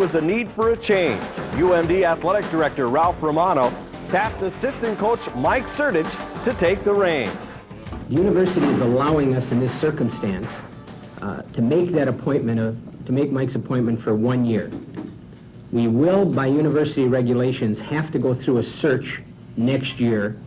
was a need for a change. UMD Athletic Director Ralph Romano tapped assistant coach Mike Sertich to take the reins. The university is allowing us in this circumstance to make that appointment to make Mike's appointment for 1 year. We will, by university regulations, have to go through a search next year,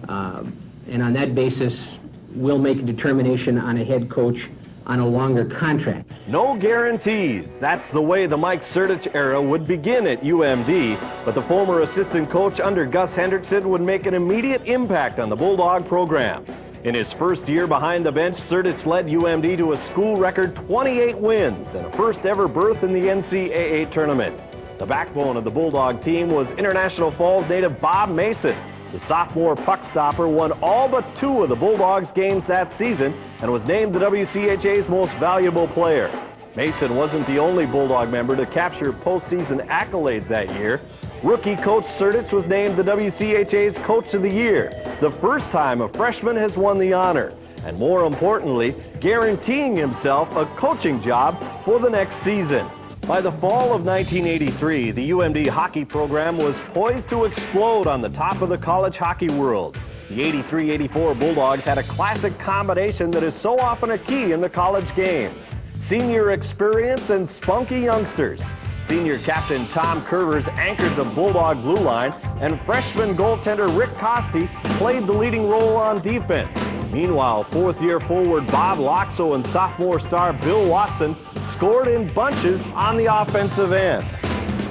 and on that basis, we'll make a determination on a head coach on a longer contract. No guarantees. That's the way the Mike Sertich era would begin at UMD, but the former assistant coach under Gus Hendrickson would make an immediate impact on the Bulldog program. In his first year behind the bench, Sertich led UMD to a school record 28 wins and a first ever berth in the NCAA tournament. The backbone of the Bulldog team was International Falls native Bob Mason. The sophomore puck stopper won all but 2 of the Bulldogs games that season and was named the WCHA's most valuable player. Mason wasn't the only Bulldog member to capture postseason accolades that year. Rookie coach Sertich was named the WCHA's Coach of the Year, the first time a freshman has won the honor, and more importantly, guaranteeing himself a coaching job for the next season. By the fall of 1983, the UMD hockey program was poised to explode on the top of the college hockey world. The 83-84 Bulldogs had a classic combination that is so often a key in the college game: senior experience and spunky youngsters. Senior captain Tom Curvers anchored the Bulldog blue line, and freshman goaltender Rick Costi played the leading role on defense. Meanwhile, fourth-year forward Bob Loxo and sophomore star Bill Watson scored in bunches on the offensive end.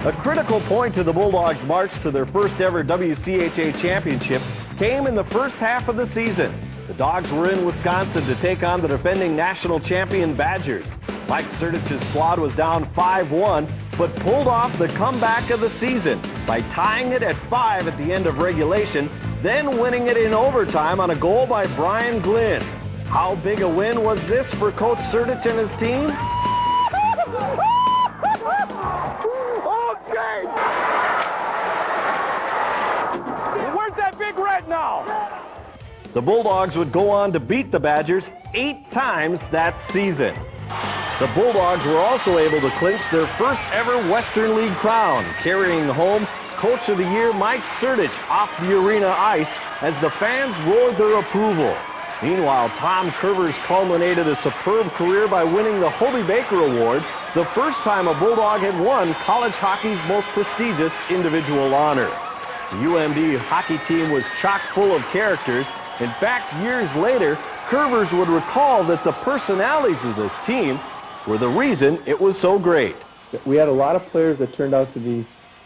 A critical point to the Bulldogs' march to their first ever WCHA championship came in the first half of the season. The Dogs were in Wisconsin to take on the defending national champion Badgers. Mike Sertich's squad was down 5-1, but pulled off the comeback of the season by tying it at 5 at the end of regulation, then winning it in overtime on a goal by Brian Glynn. How big a win was this for Coach Sertich and his team? Okay! Where's that big red now? The Bulldogs would go on to beat the Badgers 8 times that season. The Bulldogs were also able to clinch their first ever Western League crown, carrying home Coach of the Year Mike Sertich off the arena ice as the fans roared their approval. Meanwhile, Tom Curvers culminated a superb career by winning the Hobie Baker Award, the first time a Bulldog had won college hockey's most prestigious individual honor. The UMD hockey team was chock full of characters. In fact, years later, Curvers would recall that the personalities of this team were the reason it was so great. We had a lot of players that turned out to be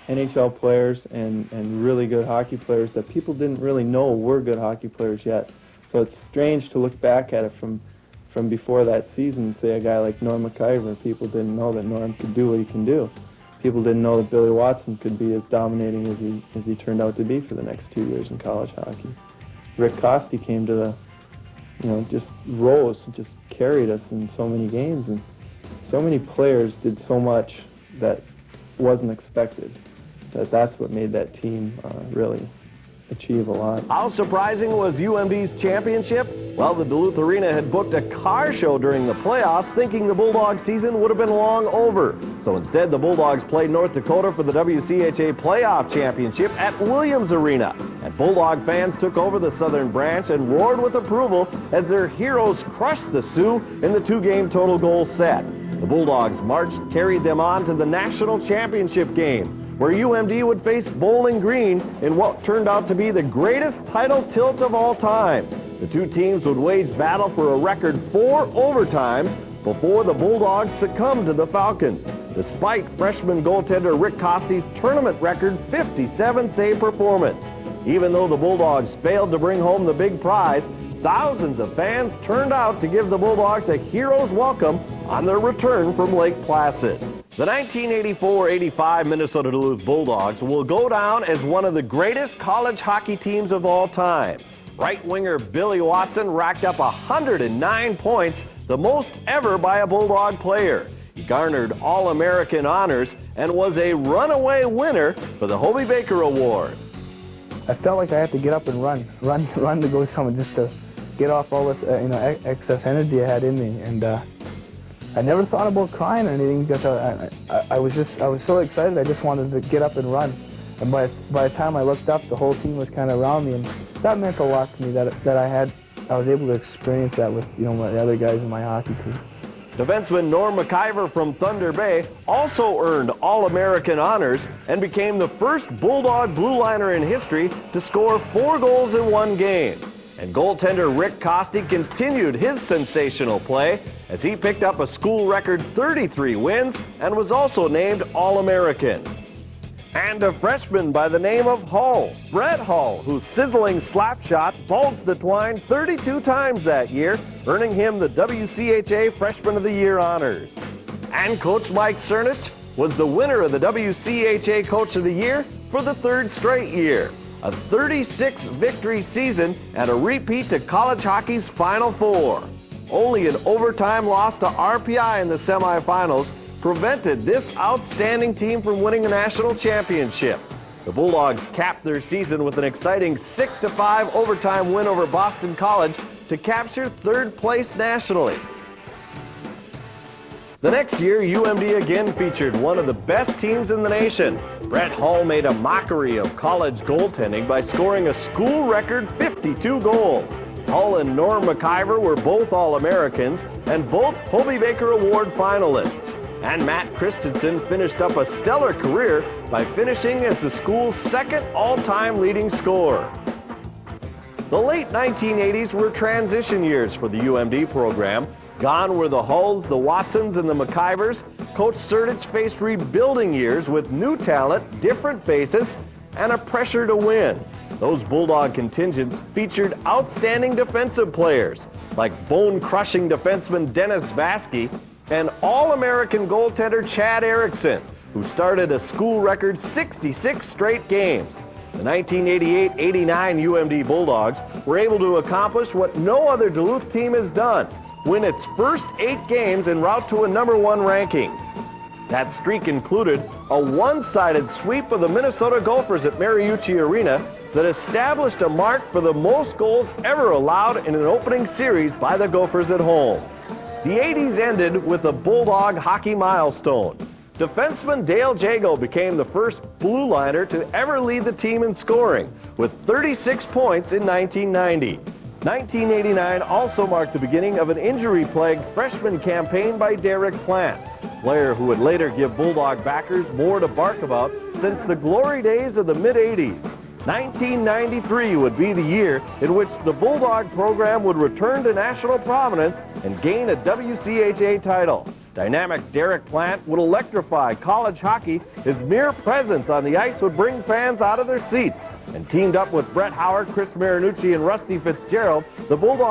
NHL players and really good hockey players that people didn't really know were good hockey players yet. So it's strange to look back at it from before that season and say a guy like Norm McIver, people didn't know that Norm could do what he can do. People didn't know that Billy Watson could be as dominating as he turned out to be for the next 2 years in college hockey. Rick Costi came to the, just rose, just carried us in so many games, and so many players did so much that wasn't expected. That's what made that team really achieve a lot. How surprising was UMD's championship? Well, the Duluth Arena had booked a car show during the playoffs, thinking the Bulldog season would have been long over. So instead, the Bulldogs played North Dakota for the WCHA playoff championship at Williams Arena. And Bulldog fans took over the Southern Branch and roared with approval as their heroes crushed the Sioux in the 2-game total goal set. The Bulldogs' march carried them on to the national championship game, where UMD would face Bowling Green in what turned out to be the greatest title tilt of all time. The two teams would wage battle for a record 4 overtimes before the Bulldogs succumbed to the Falcons, despite freshman goaltender Rick Costi's tournament record 57 save performance. Even though the Bulldogs failed to bring home the big prize, thousands of fans turned out to give the Bulldogs a hero's welcome on their return from Lake Placid. The 1984-85 Minnesota Duluth Bulldogs will go down as one of the greatest college hockey teams of all time. Right winger Billy Watson racked up 109 points, the most ever by a Bulldog player. He garnered All-American honors and was a runaway winner for the Hobie Baker Award. I felt like I had to get up and run to go somewhere just to get off all this excess energy I had in me. And I never thought about crying or anything because I was so excited. I just wanted to get up and run. And by the time I looked up, the whole team was kind of around me, and that meant a lot to me that I was able to experience that with the other guys in my hockey team. Defenseman Norm McIver from Thunder Bay also earned All-American honors and became the first Bulldog blue liner in history to score 4 goals in one game. And goaltender Rick Costi continued his sensational play as he picked up a school record 33 wins and was also named All-American. And a freshman by the name of Hull, Brett Hull, whose sizzling slap shot bulged the twine 32 times that year, earning him the WCHA Freshman of the Year honors. And Coach Mike Sertich was the winner of the WCHA Coach of the Year for the 3rd straight year. A 36-victory season and a repeat to college hockey's Final Four. Only an overtime loss to RPI in the semifinals prevented this outstanding team from winning a national championship. The Bulldogs capped their season with an exciting 6-5 overtime win over Boston College to capture 3rd place nationally. The next year, UMD again featured one of the best teams in the nation. Brett Hull made a mockery of college goaltending by scoring a school record 52 goals. Hull and Norm McIver were both All-Americans and both Hobey Baker Award finalists. And Matt Christensen finished up a stellar career by finishing as the school's 2nd all-time leading scorer. The late 1980s were transition years for the UMD program. Gone were the Hulls, the Watsons, and the McIvers. Coach Sertich faced rebuilding years with new talent, different faces, and a pressure to win. Those Bulldog contingents featured outstanding defensive players like bone-crushing defenseman Dennis Vasky and All-American goaltender Chad Erickson, who started a school record 66 straight games. The 1988-89 UMD Bulldogs were able to accomplish what no other Duluth team has done, win its first 8 games en route to a #1 ranking. That streak included a one-sided sweep of the Minnesota Gophers at Mariucci Arena that established a mark for the most goals ever allowed in an opening series by the Gophers at home. The 80s ended with a Bulldog hockey milestone. Defenseman Dale Jago became the first blue liner to ever lead the team in scoring, with 36 points in 1990. 1989 also marked the beginning of an injury-plagued freshman campaign by Derek Plant, a player who would later give Bulldog backers more to bark about since the glory days of the mid-80s. 1993 would be the year in which the Bulldog program would return to national prominence and gain a WCHA title. Dynamic Derek Plant would electrify college hockey. His mere presence on the ice would bring fans out of their seats. And teamed up with Brett Howard, Chris Marinucci, and Rusty Fitzgerald, the Bulldogs